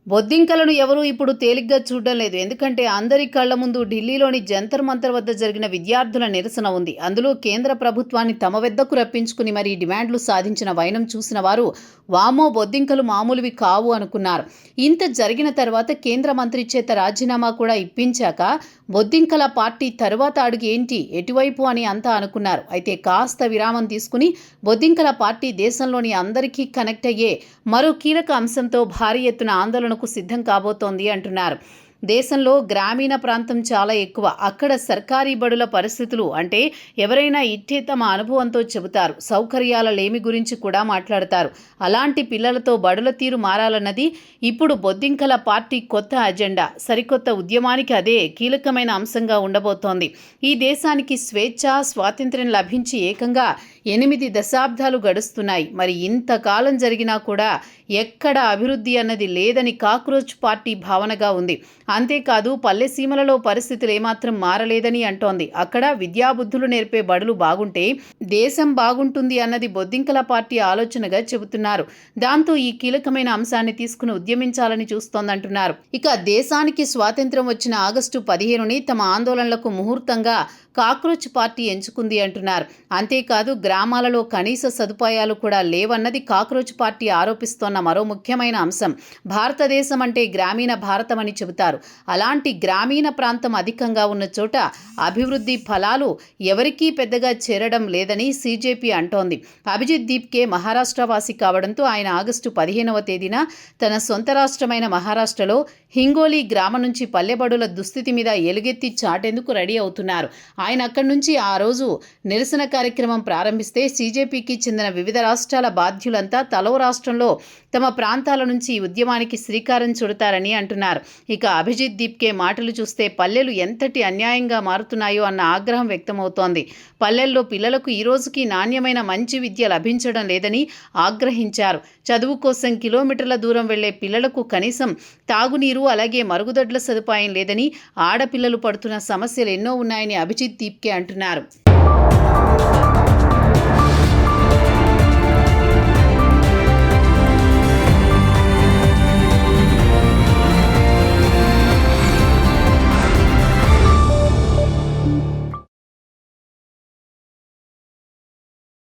బొద్దింకలను ఎవరూ ఇప్పుడు తేలిగ్గా చూడడం లేదు. ఎందుకంటే అందరి కళ్ల ముందు ఢిల్లీలోని జంతర్ మంతర్ వద్ద జరిగిన విద్యార్థుల నిరసన ఉంది. అందులో కేంద్ర ప్రభుత్వాన్ని తమ వద్దకు రప్పించుకుని మరీ డిమాండ్లు సాధించిన వైనం చూసిన వారు వామ్మో బొద్దింకలు మామూలువి కావు అనుకున్నారు. ఇంత జరిగిన తర్వాత కేంద్ర మంత్రి చేత రాజీనామా కూడా ఇప్పించాక బొద్దింకల పార్టీ తరువాత అడుగు ఏంటి, ఎటువైపు అని అంతా అనుకున్నారు. అయితే కాస్త విరామం తీసుకుని బొద్దింకల పార్టీ దేశంలోని అందరికీ కనెక్ట్ అయ్యే మరో కీలక అంశంతో భారీ ఎత్తున ఆందోళనకు సిద్ధం కాబోతోంది అంటున్నారు. దేశంలో గ్రామీణ ప్రాంతం చాలా ఎక్కువ. అక్కడ సర్కారీ బడుల పరిస్థితులు అంటే ఎవరైనా ఇట్టే తమ అనుభవంతో చెబుతారు. సౌకర్యాల లేమి గురించి కూడా మాట్లాడతారు. అలాంటి పిల్లలతో బడుల తీరు మారాలన్నది ఇప్పుడు బొద్దింకల పార్టీ కొత్త అజెండా. సరికొత్త ఉద్యమానికి అదే కీలకమైన అంశంగా ఉండబోతోంది. ఈ దేశానికి స్వేచ్ఛ, స్వాతంత్ర్యం లభించి ఏకంగా 8 దశాబ్దాలు గడుస్తున్నాయి. మరి ఇంతకాలం జరిగినా కూడా ఎక్కడ అభివృద్ధి అన్నది లేదని కాక్రోచ్ పార్టీ భావనగా ఉంది. అంతేకాదు పల్లె సీమలలో పరిస్థితులు ఏమాత్రం మారలేదని అంటోంది. అక్కడ విద్యాబుద్ధులు నేర్పే బడులు బాగుంటే దేశం బాగుంటుంది అన్నది బొద్దింకల పార్టీ ఆలోచనగా చెబుతున్నారు. దాంతో ఈ కీలకమైన అంశాన్ని తీసుకుని ఉద్యమించాలని చూస్తోందంటున్నారు. ఇక దేశానికి స్వాతంత్ర్యం వచ్చిన ఆగస్టు 15ని తమ ఆందోళనలకు ముహూర్తంగా కాక్రోచ్ పార్టీ ఎంచుకుంది అంటున్నారు. అంతేకాదు గ్రామాలలో కనీస సదుపాయాలు కూడా లేవన్నది కాక్రోచ్ పార్టీ ఆరోపిస్తోన్న మరో ముఖ్యమైన అంశం. భారతదేశం అంటే గ్రామీణ భారతం అని చెబుతారు. అలాంటి గ్రామీణ ప్రాంతం అధికంగా ఉన్న చోట అభివృద్ధి ఫలాలు ఎవరికీ పెద్దగా చేరడం లేదని సీజేపీ అంటోంది. అభిజిత్ దీప్కే మహారాష్ట్ర వాసి కావడంతో ఆయన ఆగస్టు 15వ తేదీన తన సొంత రాష్ట్రమైన మహారాష్ట్రలో హింగోలి గ్రామం నుంచి పల్లెబడుల దుస్థితి మీద ఎలుగెత్తి చాటేందుకు రెడీ అవుతున్నారు. ఆయన అక్కడి నుంచి ఆ రోజు నిరసన కార్యక్రమం ప్రారంభిస్తే సీజేపీకి చెందిన వివిధ రాష్ట్రాల బాధ్యులంతా తలో రాష్ట్రంలో తమ ప్రాంతాల నుంచి ఈ ఉద్యమానికి శ్రీకారం చుడతారని అంటున్నారు. ఇక అభిజిత్ దీప్కే మాటలు చూస్తే పల్లెలు ఎంతటి అన్యాయంగా మారుతున్నాయో అన్న ఆగ్రహం వ్యక్తమవుతోంది. పల్లెల్లో పిల్లలకు ఈ రోజుకి నాణ్యమైన మంచి విద్య లభించడం లేదని ఆగ్రహించారు. చదువు కోసం కిలోమీటర్ల దూరం వెళ్లే పిల్లలకు కనీసం తాగునీరు అలాగే మరుగుదొడ్ల సదుపాయం లేదని, ఆడపిల్లలు పడుతున్న సమస్యలు ఎన్నో ఉన్నాయని అభిజిత్ దీప్కే అంటున్నారు.